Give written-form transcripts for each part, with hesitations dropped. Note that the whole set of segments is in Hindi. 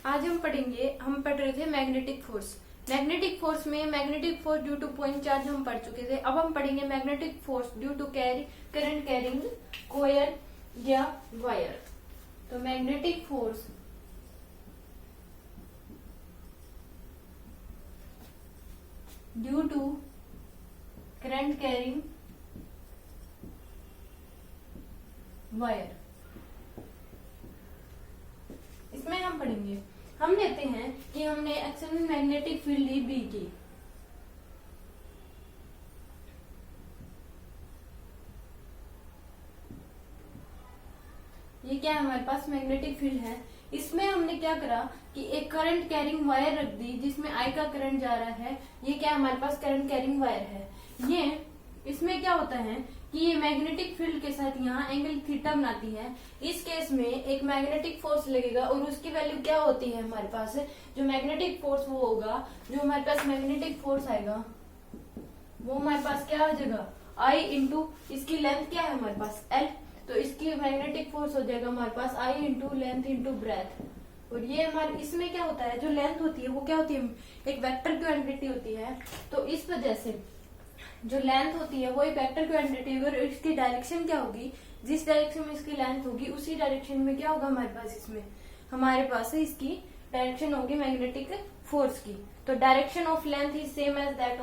आज हम पढ़ रहे थे मैग्नेटिक फोर्स। मैग्नेटिक फोर्स में magnetic force due to point charge हम पढ़ चुके थे। अब हम पढ़ेंगे magnetic force due to current carrying coil या वायर। तो magnetic force due to current carrying wire, इसमें हम पढ़ेंगे। हम लेते हैं कि हमने एक्सटर्नल मैग्नेटिक फील्ड ली बी की। ये क्या है, हमारे पास मैग्नेटिक फील्ड है। इसमें हमने क्या करा कि एक करंट कैरिंग वायर रख दी जिसमें आई का करंट जा रहा है। ये क्या हमारे पास करंट कैरिंग वायर है। ये इसमें क्या होता है कि ये मैग्नेटिक फील्ड के साथ यहाँ एंगल थीटा बनाती है। इस केस में एक मैग्नेटिक फोर्स लगेगा और उसकी वैल्यू क्या होती है हमारे पास, जो मैग्नेटिक फोर्स वो होगा, जो हमारे पास मैग्नेटिक फोर्स आएगा वो हमारे पास क्या हो जाएगा, आई इंटू इसकी लेंथ क्या है हमारे पास एल, तो इसकी मैग्नेटिक फोर्स हो जाएगा हमारे पास आई इंटू लेंथ इंटू ब्रेथ। और ये हमारे इसमें क्या होता है, जो लेंथ होती है वो क्या होती है, एक वेक्टर क्वांटिटी होती है। तो इस वजह से जो लेंथ होती है वो एक वेक्टर क्वांटिटी और इसकी डायरेक्शन क्या होगी, जिस डायरेक्शन में इसकी लेंथ होगी उसी डायरेक्शन में क्या होगा हमारे पास, इसमें हमारे पास इसकी डायरेक्शन होगी मैग्नेटिक फोर्स की। तो direction of length is same as that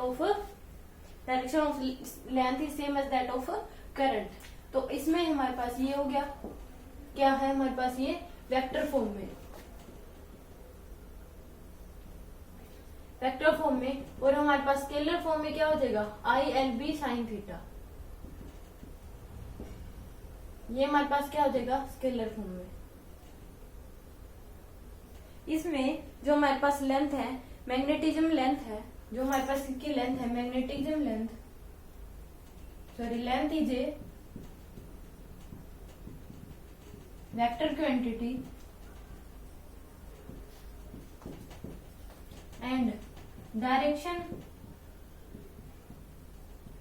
of current. तो इसमें हमारे पास ये हो गया, क्या है हमारे पास ये वेक्टर फॉर्म में, वेक्टर फॉर्म में। और हमारे पास स्केलर फॉर्म में क्या हो जाएगा, I L B sine theta. ये हमारे पास क्या हो जाएगा स्केलर फॉर्म में। इसमें जो हमारे पास लेंथ है, मैग्नेटिज्म लेंथ है, जो हमारे पास इसकी लेंथ है magnetism length, sorry length is a vector quantity and direction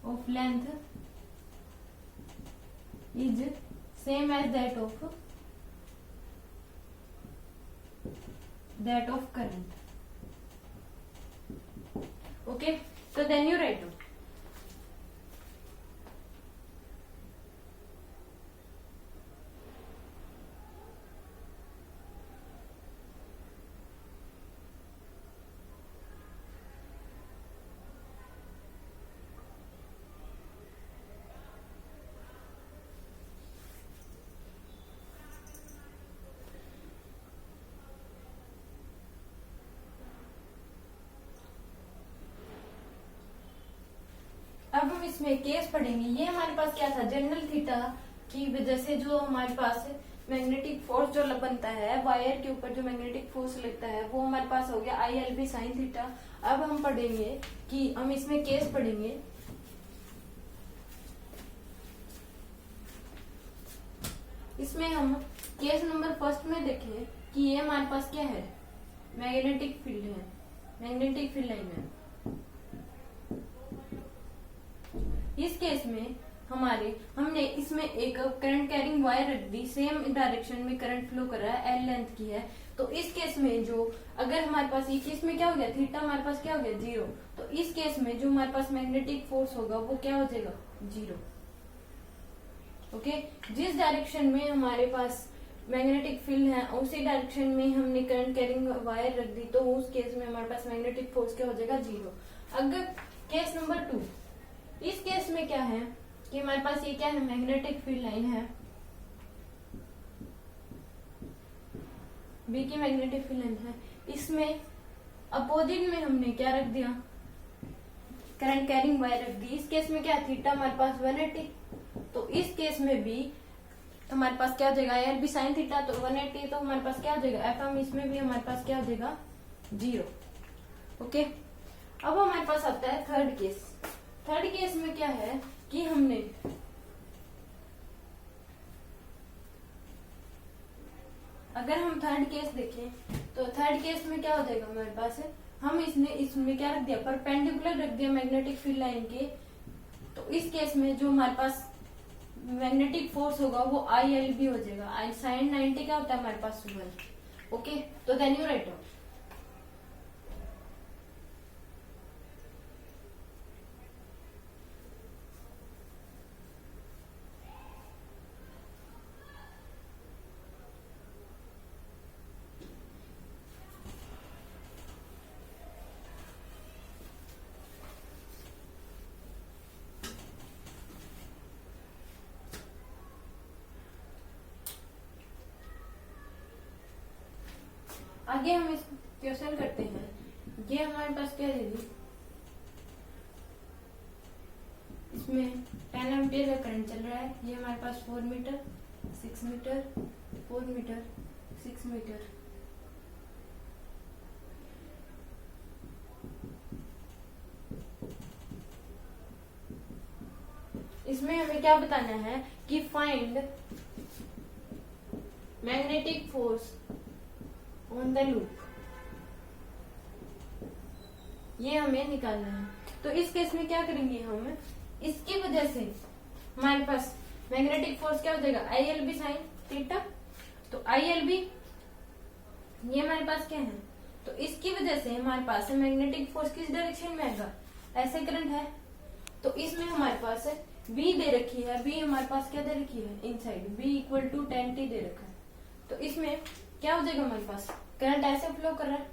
of length is same as that of current. Okay, so then you write down. अब हम इसमें केस पढ़ेंगे। ये हमारे पास क्या था, जनरल थीटा की वजह से जो हमारे पास मैग्नेटिक फोर्स जो बनता है वायर के ऊपर, जो मैग्नेटिक फोर्स लगता है वो हमारे पास हो गया I L B sine theta. अब हम पढ़ेंगे कि हम इसमें केस पढ़ेंगे। इसमें हम केस नंबर फर्स्ट में देखें कि ये हमारे पास क्या है, मैग्नेटिक फील्ड है, मैग्नेटिक फील्ड लाइन है। इस केस में हमने इसमें एक करंट कैरिंग वायर रख दी, सेम डायरेक्शन में करंट फ्लो कर रहा है, एल लेंथ की है। तो इस केस में जो अगर हमारे पास ये केस में क्या हो गया, थीटा हमारे पास क्या हो गया 0। तो इस केस में जो हमारे पास मैग्नेटिक फोर्स होगा वो क्या हो जाएगा 0। ओके, जिस डायरेक्शन में हमारे पास मैग्नेटिक फील्ड है उसी डायरेक्शन में हमने करंट कैरिंग वायर रख दी, तो उस केस में हमारे पास मैग्नेटिक फोर्स क्या हो जाएगा 0। अगर केस नंबर 2, इस केस में क्या है कि हमारे पास ये क्या है, मैग्नेटिक फील्ड लाइन है, बी की मैग्नेटिक फील्ड लाइन है। इसमें अपोजिट में हमने क्या रख दिया, करंट कैरिंग वायर रख दी। इस केस में क्या है, थीटा हमारे पास 180। तो इस केस में भी हमारे पास क्या हो जाएगा, एल बी साइन थीटा, तो 180, तो हमारे पास क्या हो जाएगा एफ, इसमें भी हमारे पास क्या हो जाएगा 0। ओके, अब हमारे पास आता है थर्ड केस। थर्ड केस में क्या है कि हमने अगर हम थर्ड केस देखें तो थर्ड केस में क्या हो जाएगा हमारे पास, हम इसमें क्या रख दिया, परपेंडिकुलर रख दिया मैग्नेटिक फील्ड लाइन के। तो इस केस में जो हमारे पास मैग्नेटिक फोर्स होगा वो आई एल बी हो जाएगा। आई साइन 90 क्या होता है हमारे पास 1। ओके, तो देन यू राइट डाउन। आगे हम इस क्वेश्चन करते हैं। ये हमारे पास क्या दे दी, इसमें 10 एम्पियर का करंट चल रहा है। ये हमारे पास 4 मीटर, 6 मीटर, 4 मीटर, 6 मीटर। इसमें हमें क्या बताना है कि find magnetic force on the loop, ये हमें निकालना है। तो इस केस में क्या करेंगे हम, इसकी वजह से हमारे पास मैग्नेटिक फोर्स क्या हो जाएगा, ILB साइन थीटा। तो ILB ये हमारे पास क्या है, तो इसकी वजह से हमारे पास मैग्नेटिक फोर्स किस डायरेक्शन में आएगा, ऐसे करंट है। तो इसमें हमारे पास B दे रखी है, B हमारे पास क्या दे रखी है, inside B equal to 10T दे रखा है। तो इसमें क्या हो जाएगा, हमारे पास करंट ऐसे फ्लो कर रहा है।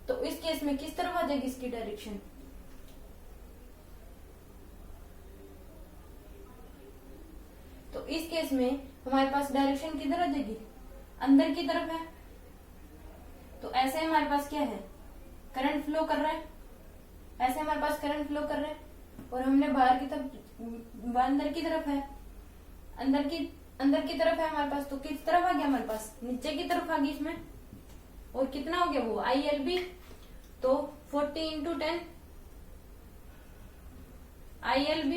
तो इस केस में किस तरफ आ जाएगी इसकी डायरेक्शन, तो इस केस में हमारे पास डायरेक्शन किधर आ जाएगी, अंदर की तरफ है। तो ऐसे हमारे पास क्या है, करंट फ्लो कर रहा है, ऐसे हमारे पास करंट फ्लो कर रहा है। और हमने बाहर की तरफ, अंदर की तरफ है, अंदर की तरफ है हमारे पास। तो किस तरफ आ गया हमारे पास, नीचे की तरफ आ गई इसमें। और कितना हो गया वो ILB, तो 40 इंटू 10, ILB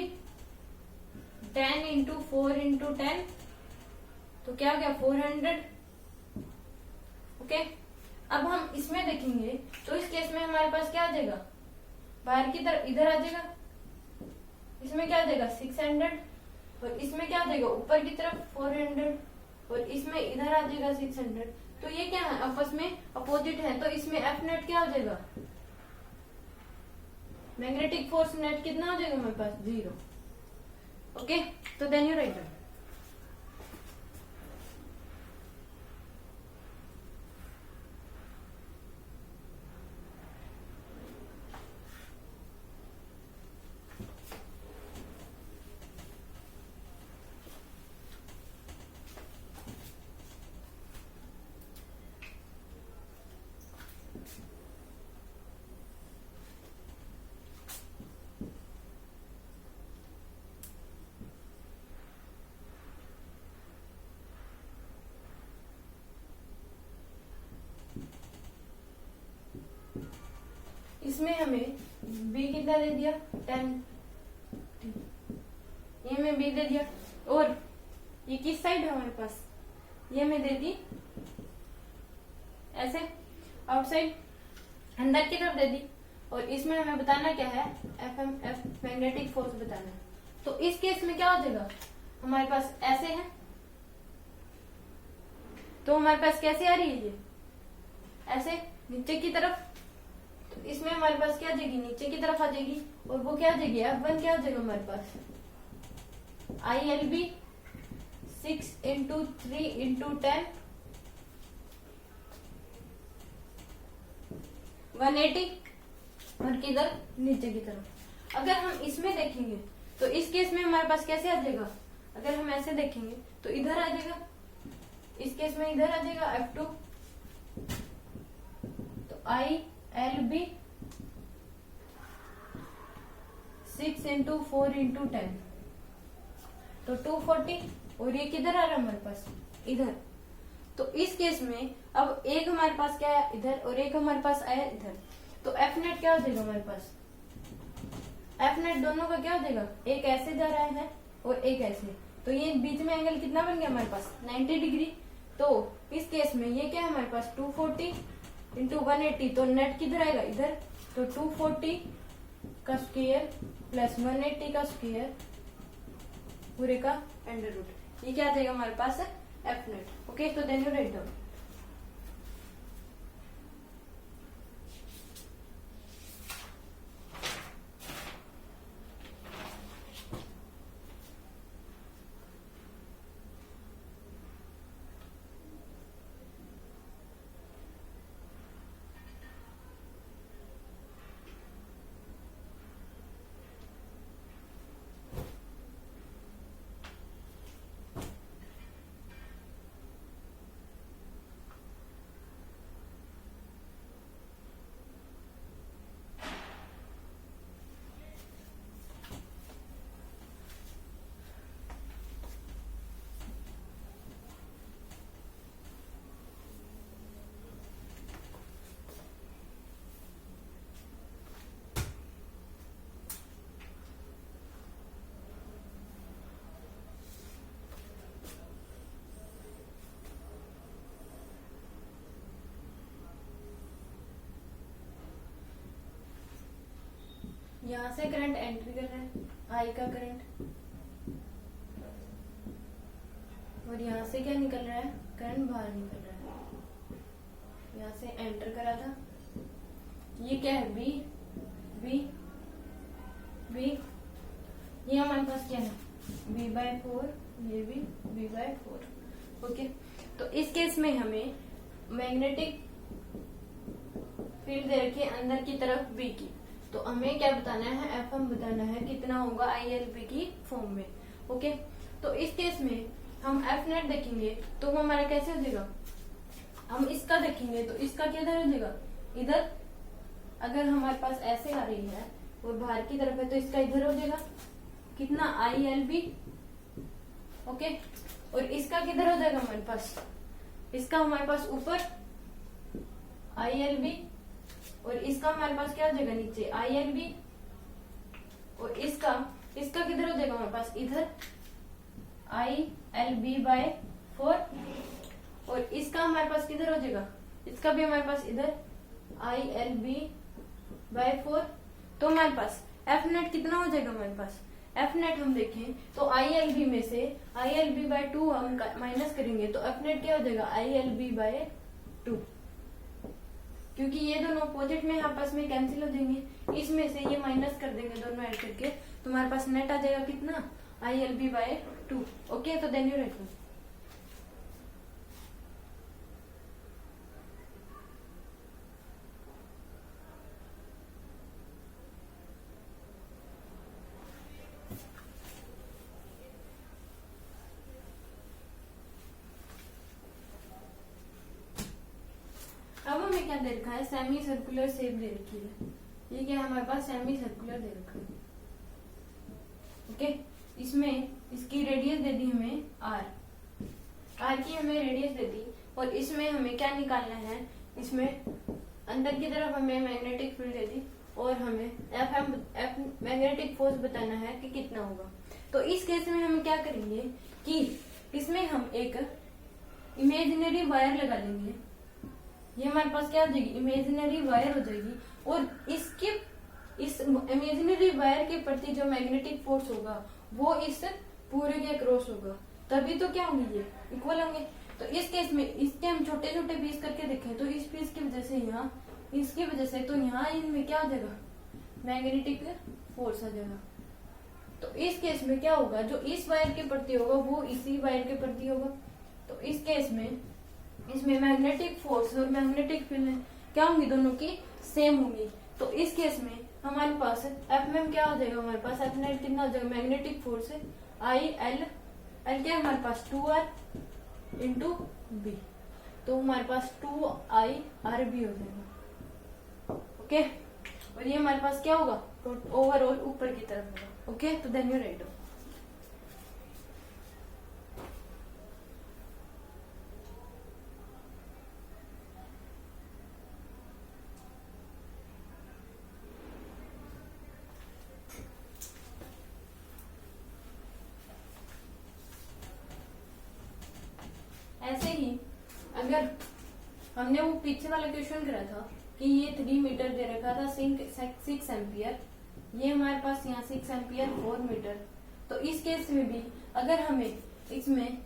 10 इंटू 4 इंटू 10, तो क्या हो गया 400। ओके, अब हम इसमें देखेंगे तो इस केस में हमारे पास क्या आ जाएगा, बाहर की तरफ इधर आ जाएगा, इसमें क्या आ जाएगा 600, और इसमें क्या आ जाएगा ऊपर की तरफ 400, और इसमें इधर आ जाएगा 600। तो ये क्या है, आपस में अपोजिट है। तो इसमें F नेट क्या हो जाएगा, मैग्नेटिक फोर्स नेट कितना हो जाएगा हमारे पास, 0। ओके, तो देन यू राइट डाउन। इसमें हमें B कितना दे दिया, 10, ये हमें B दे दिया। और ये किस साइड है हमारे पास, ये हमें दे दी ऐसे आउटसाइड, अंदर की तरफ दे दी। और इसमें हमें बताना क्या है, FMF मैग्नेटिक फोर्स बताना है। तो इस केस में क्या हो जाएगा, हमारे पास ऐसे है, तो हमारे पास कैसे आ रही है ये, ऐसे नीचे की तरफ। तो इसमें हमारे पास क्या आ जाएगी, नीचे की तरफ आ जाएगी। और वो क्या आ जाएगी, F1 क्या आ जाएगा हमारे पास, ILB 6 इंटू 3 इंटू 10, 180, और किधर, नीचे की तरफ। अगर हम इसमें देखेंगे तो इस केस में हमारे पास कैसे आ जाएगा, अगर हम ऐसे देखेंगे तो इधर आ जाएगा, इस केस में इधर आ जाएगा F2। तो ILB 6 इंटू 4 इंटू 10, तो 240। और ये किधर आ रहा है हमारे पास, इधर। तो इस केस में अब एक हमारे पास क्या है इधर, और एक हमारे पास आया इधर। तो F नेट क्या हो जाएगा हमारे पास, F नेट दोनों का क्या हो जाएगा, एक ऐसे जा रहा है और एक ऐसे। तो ये बीच में एंगल कितना बन गया हमारे पास, 90 डिग्री। तो इस केस में ये क्या है हमारे पास, 240 इंटू 180। तो नेट किधर आएगा, इधर। तो 240 का स्क्वायर प्लस 180 का स्क्वायर पूरे का अंडर रूट, ये क्या आ जाएगा हमारे पास, F नेट। ओके, तो देन यू राइट डाउन। यहाँ से करंट एंट्री कर रहा है, आई का करंट, और यहाँ से क्या निकल रहा है, करंट बाहर निकल रहा है। यहाँ से एंटर करा था, ये क्या है, बी बी बी, ये हमारे पास क्या है, b/4, ये भी b/4। ओके, तो इस केस में हमें मैग्नेटिक फील्ड दे रखी है अंदर की तरफ बी की, तो हमें क्या बताना है, एफएम बताना है कितना होगा ILB की फॉर्म में। ओके, तो इस केस में हम एफ नेट देखेंगे तो वो हमारा कैसे हो जाएगा, हम इसका देखेंगे तो इसका किधर हो जाएगा, इधर। अगर हमारे पास ऐसे आ रही है और बाहर की तरफ है तो इसका इधर हो जाएगा कितना, ILB। ओके, और इसका किधर हो जाएगा हमारे पास, इसका हमारे पास ऊपर ILB, और इसका हमारे पास क्या हो जाएगा, नीचे ILB, और इसका किधर हो जाएगा हमारे पास, इधर ILB/4, और इसका हमारे पास किधर हो जाएगा, इसका भी हमारे पास इधर ILB/4। तो हमारे पास एफ नेट कितना हो जाएगा, हमारे पास एफ नेट हम देखें तो ILB में से ILB/2 हम माइनस करेंगे तो एफ नेट क्या हो जाएगा, ILB/2, क्योंकि ये दोनों अपोजिट में आपस में कैंसिल हो जाएंगे, इसमें से ये माइनस कर देंगे दोनों ऐड करके, तो हमारे पास नेट आ जाएगा कितना, ILB/2। ओके, तो देन यू राइट। अब हमें क्या दे रखा है, सेमी सर्कुलर शेप दे रखी है, ये क्या है हमारे पास, सेमी सर्कुलर दे रखा है। ओके, इसमें इसकी रेडियस दे दी हमें आर की हमें रेडियस दे दी, और इसमें हमें क्या निकालना है, इसमें अंदर की तरफ हमें मैग्नेटिक फील्ड दे दी, और हमें एफ मैग्नेटिक फोर्स बताना है कि कितना होगा। तो इस केस में हम क्या करेंगे कि इसमें हम एक इमेजिनरी वायर लगा लेंगे, ये हमारे पास क्या हो जाएगी, इमेजिनरी वायर हो जाएगी, और इस इमेजिनरी वायर के प्रति जो मैग्नेटिक फोर्स होगा वो इस पूरे के अक्रॉस होगा, तभी तो क्या होंगे, ये इक्वल होंगे। तो इस केस में इसके हम छोटे छोटे पीस करके देखें तो इस पीस की वजह से यहाँ, इसकी वजह से तो यहाँ इनमें क्या हो जाएगा, मैग्नेटिक फोर्स आ जाएगा। तो इस केस में क्या होगा, जो इस वायर के प्रति होगा वो इसी वायर के प्रति होगा। तो इस केस में इसमें मैग्नेटिक फोर्स और मैग्नेटिक फील्ड क्या होंगी, दोनों की सेम होंगी। तो इस केस में हमारे पास एफ में क्या हो जाएगा, हमारे पास एफ नेट कितना हो जाएगा, मैग्नेटिक फोर्स है IL क्या है हमारे पास 2R इंटू बी, तो हमारे पास 2IRB हो जाएगा। ओके, और ये हमारे पास क्या होगा, ओवरऑल ऊपर की तरफ होगा। ओके, तो देन यू राइट। ऐसे ही अगर हमने वो पीछे वाला क्वेश्चन करा था कि ये 3 मीटर दे रखा था 6 एम्पियर, ये हमारे पास यहाँ 6 एम्पियर 4 मीटर। तो इस केस में भी अगर हमें इसमें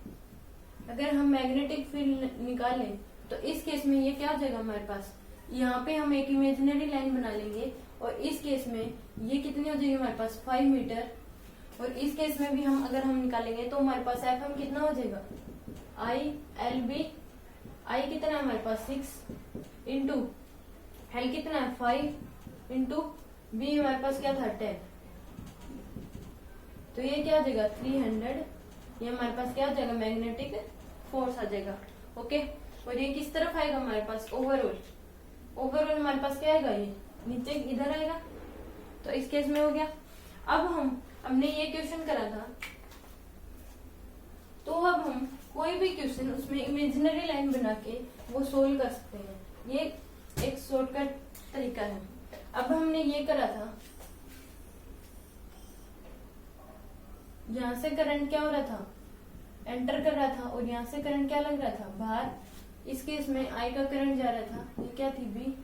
अगर हम मैग्नेटिक फील्ड निकालें तो इस केस में ये क्या हो जाएगा हमारे पास, यहाँ पे हम एक इमेजिनरी लाइन बना लेंगे, और इस केस में ये कितनी हो जाएगी हमारे पास 5 मीटर, और इस केस में भी हम अगर हम निकालेंगे तो हमारे पास एफ एम कितना हो जाएगा, ILB, आई कितना है हमारे पास 6 इंटू एल कितना है 5 इंटू बी हमारे पास क्या था 10, तो ये क्या आ जाएगा 300, ये हमारे पास क्या आ जाएगा मैग्नेटिक फोर्स आ जाएगा। ओके, और ये किस तरफ आएगा हमारे पास, ओवरऑल हमारे पास क्या आएगा, ये नीचे इधर आएगा। तो इस केस में हो गया। अब हमने ये क्वेश्चन करा था, तो अब हम कोई भी क्वेश्चन उसमें इमेजिनरी लाइन बना के वो सोल्व कर सकते हैं, ये एक शॉर्टकट तरीका है। अब हमने ये करा था, यहाँ से करंट क्या हो रहा था, एंटर कर रहा था, और यहाँ से करंट क्या लग रहा था, बाहर। इस केस में आई का करंट जा रहा था, ये क्या थी बी,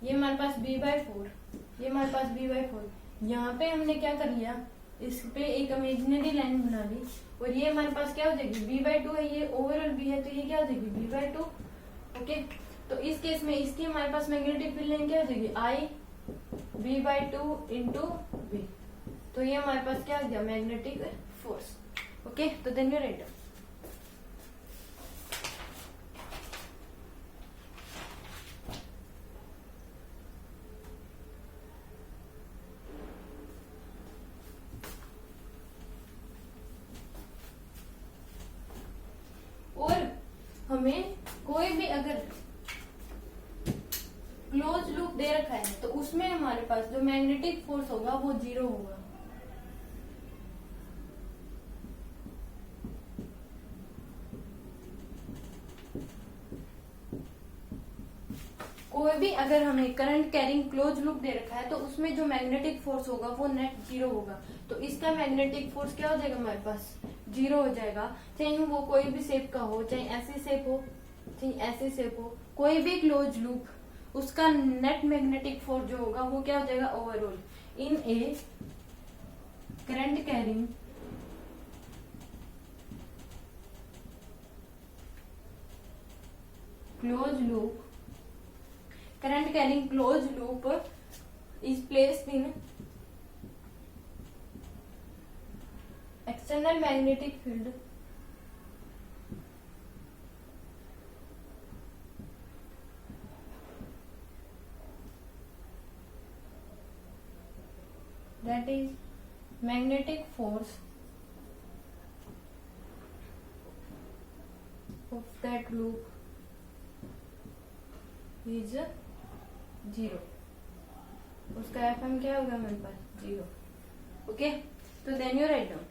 ये हमारे पास b/4, ये हमारे पास b/4। यहाँ पे हमने क्या कर लिया, इस पे एक इमेजिनरी लाइन बना ली, और ये हमारे पास क्या हो जाएगी, b/2 है, ये ओवरऑल b है, तो ये क्या हो जाएगी, b/2। ओके, तो इस केस में इसकी हमारे पास मैग्नेटिक फील्ड लाइन क्या हो जाएगी, I b/2 इंटू b। तो ये हमारे पास क्या आ गया, मैग्नेटिक फोर्स। ओके, तो देन यू राइट। और हमें कोई भी अगर क्लोज लूप दे रखा है तो उसमें हमारे पास जो मैग्नेटिक फोर्स होगा वो 0 होगा। कोई भी अगर हमें करंट कैरिंग क्लोज लूप दे रखा है तो उसमें जो मैग्नेटिक फोर्स होगा वो नेट 0 होगा। तो इसका मैग्नेटिक फोर्स क्या हो जाएगा, हमारे पास 0 हो जाएगा। चाहे वो कोई भी शेप का हो, चाहे ऐसी शेप हो, चाहे ऐसी शेप हो, कोई भी क्लोज लूप, उसका नेट मैग्नेटिक फोर्स जो होगा वो क्या हो जाएगा, overall in A current carrying close loop, current carrying close loop is placed in external magnetic field that is magnetic force of that loop is 0। उसका एफएम क्या होगा हमारे पास, 0। ओके, तो then you write down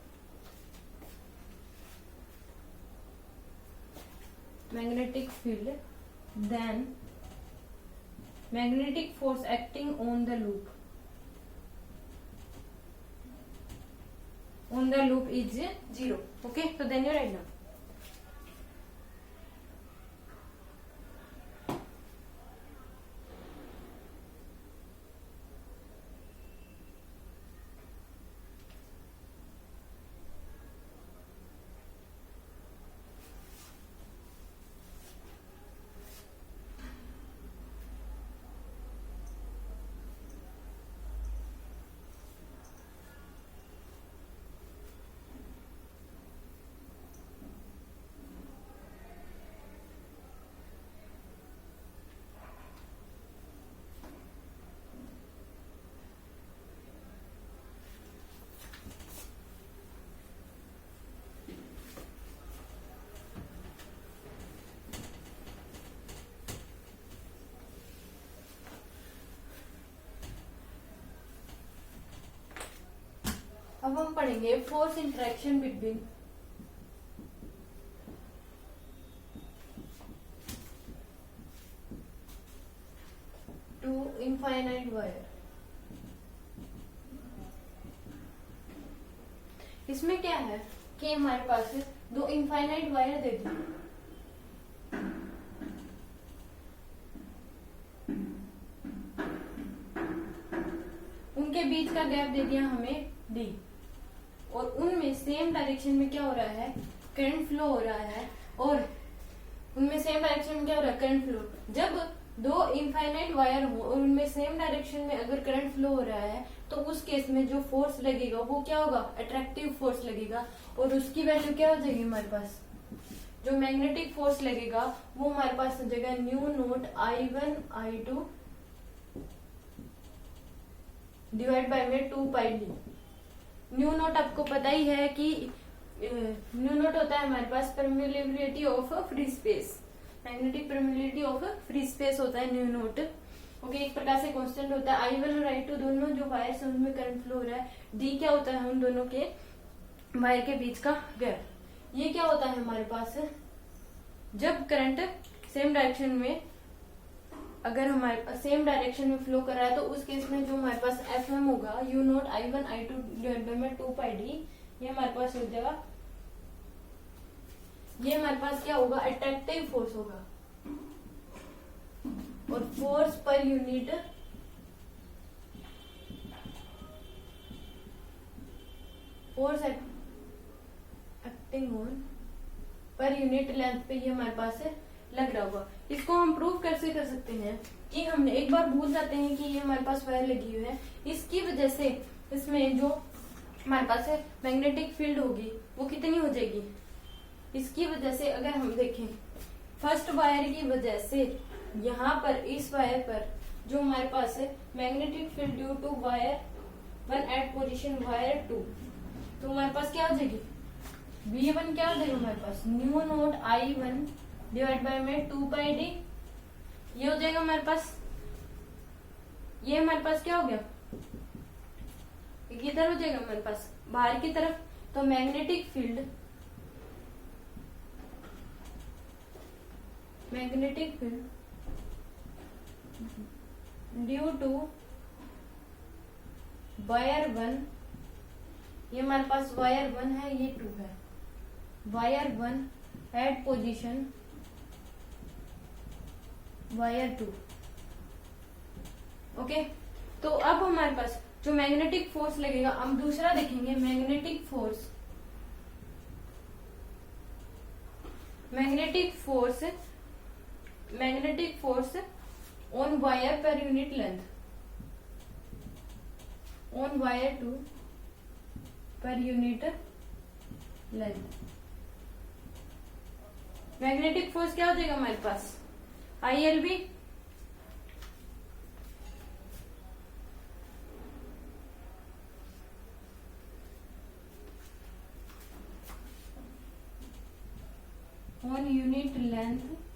magnetic field, then magnetic force acting on the loop is 0। Okay, तो देन यू राइट डाउन अब हम पढ़ेंगे force interaction between two infinite wire. इसमें क्या है कि हमारे पास दो इनफाइनाइट वायर दे दी, उनके बीच का गैप दे दिया हमें d, और उनमें सेम डायरेक्शन में क्या हो रहा है, करंट फ्लो हो रहा है, और उनमें सेम डायरेक्शन में क्या हो रहा है, करंट फ्लो। जब दो इनफाइनाइट वायर हो और उनमें सेम डायरेक्शन में अगर करंट फ्लो हो रहा है तो उस केस में जो फोर्स लगेगा वो क्या होगा, अट्रैक्टिव फोर्स लगेगा, और उसकी वैल्यू क्या हो जाएगी, हमारे पास जो मैग्नेटिक फोर्स लगेगा वो हमारे पास हो जाएगा new naught I1 I2 divide by में 2πd। न्यू नोट आपको पता ही है कि न्यू नोट होता है हमारे पास permeability of free space, magnetic permeability of free space होता है न्यू नोट। ओके, एक प्रकार से कांस्टेंट होता है। I1 और I2 दोनों जो वायर है उनमें करंट फ्लो हो रहा है, d क्या होता है उन दोनों के वायर के बीच का गैप। ये क्या होता है हमारे पास, जब करंट सेम डायरेक्शन में, अगर हमारे सेम डायरेक्शन में फ्लो कर रहा है तो उस केस में जो हमारे पास FM होगा U note I1 I2 divide by में 2πd, ये हमारे पास हो जाएगा, ये हमारे पास क्या होगा, अट्रैक्टिव फोर्स होगा, और force per unit force acting on per unit length पे ये हमारे पास लग रहा होगा। इसको हम प्रूव कैसे कर सकते हैं कि हमने एक बार भूल जाते हैं कि ये हमारे पास वायर लगी हुई है, इसकी वजह से इसमें जो हमारे पास मैग्नेटिक फील्ड होगी वो कितनी हो जाएगी। इसकी वजह से अगर हम देखें फर्स्ट वायर की वजह से यहाँ पर इस वायर पर जो हमारे पास magnetic field due to wire 1 at position wire 2, तो हमारे पास क्या हो जाएगी V1 क्या हो जाएगा हमारे पास mu naught I1 divide by में 2πd, ये हो जाएगा हमारे पास। ये हमारे पास क्या हो गया, किधर हो जाएगा हमारे पास बाहर की तरफ। तो magnetic field due to wire 1, ये हमारे पास वायर 1 है, ये 2 है, wire 1 at position wire 2। Okay, तो अब हमारे पास जो मैग्नेटिक फोर्स लगेगा, हम दूसरा देखेंगे magnetic force on wire per unit length on wire 2 per unit length. Magnetic force क्या हो जाएगा हमारे पास ILB, on unit length